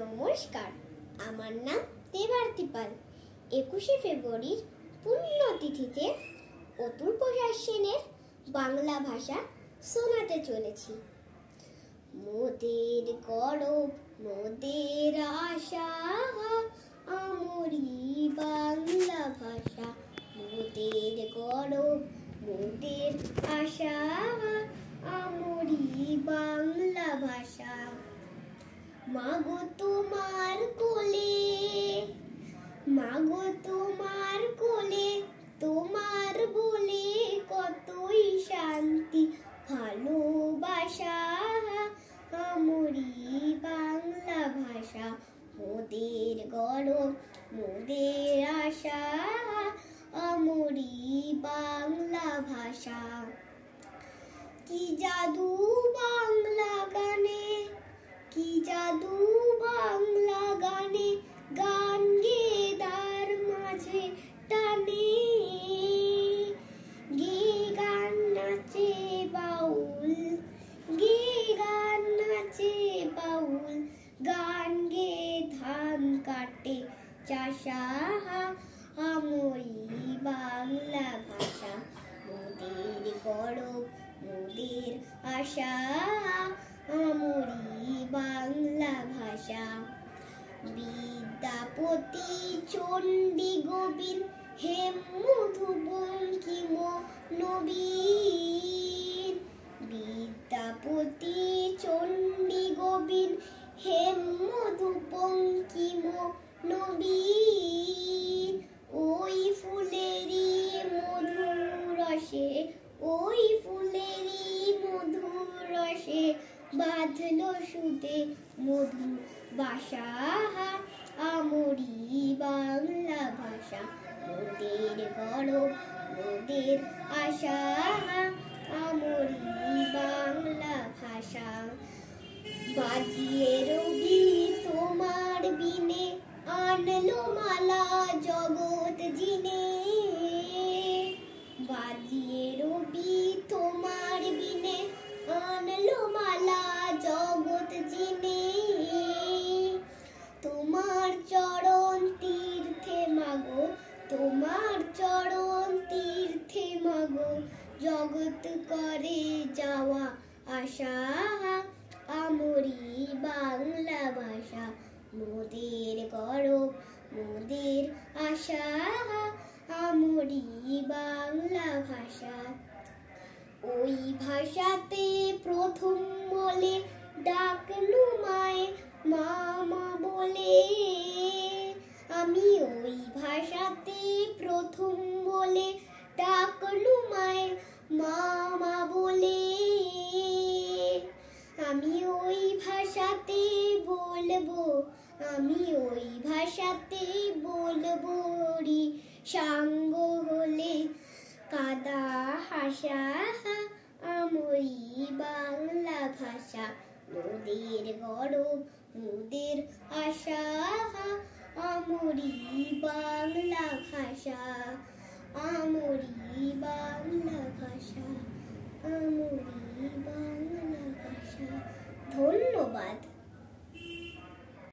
নমস্কার, আমার নাম দেবার্তি পাল। 21শে ফেব্রুয়ারির পুণ্যতিথিতে অতুল প্রসাদ সেনের বাংলা ভাষা শোনাতে চলেছি। মোদের গৌরব মোদের আশা, আমরি বাংলা ভাষা। মোদের গৌরব মোদের আশা, আমরি বাংলা ভাষা। মাগো তোমার কোলে, মাগো তোমার কোলে, তোমার বলে কতই শান্তি ভালোবাসা, আমরি বাংলা ভাষা। মোদের গৌরব মোদের আশা, আমরি বাংলা ভাষা। কি জাদু বাংলা গানে, কি জাদু বাংলা গানে, গান গে তার মাঝে টানে। গে গান নাচে বাউল, গে গান নাচে বাউল, গান গে ধান কাটে চাষা, আমরি বাংলা ভাষা। মোদের গৌরব মোদের আশা, আমরি বাংলা ভাষা। বিদ্যাপতি চণ্ডী গোবিন্দ হেম মধু বঙ্কিম নবীন। বিদ্যাপতি চণ্ডী গোবিন্দ হেম মধু বঙ্কিম নবীন। ওই ফুলেরই মধুর রসে, ওই ফুলেরই মধুর রসে বাঁধলো সুতে মধু বাসা, আমরি বাংলা ভাষা। মোদের গৌরব মোদের আশা, আমরি বাংলা ভাষা। বাজিয়ে রবি তোমার বিনে, আনলো মালা জগৎ জিনে। বাজিয়ে রবি তোমার বিনে, আনলো মালা জগৎ জিনে। তোমার চরণ তীর্থে মাগো, তোমার চরণ তীর্থে মাগো, জগৎ করে যাওয়া আশা, আমরি বাংলা ভাষা। মোদের গৌরব মোদের আশা, আমরি বাংলা ভাষা। ওই ভাষাতে প্রথম বলে ডাকলু মায়ে মামা বলে। আমি ওই ভাষাতে প্রথম বলে ডাকলু মায়ে মামা বলে। আমি ওই ভাষাতে বলবো, আমি ওই ভাষাতে বলবো রি সাঙ্গ হলে কাদা হাসা, আমরি বাংলা ভাষা। মোদের গৌরব মোদের আশা, আমরি বাংলা ভাষা, আমরি বাংলা ভাষা, আমরি বাংলা ভাষা। ধন্যবাদ।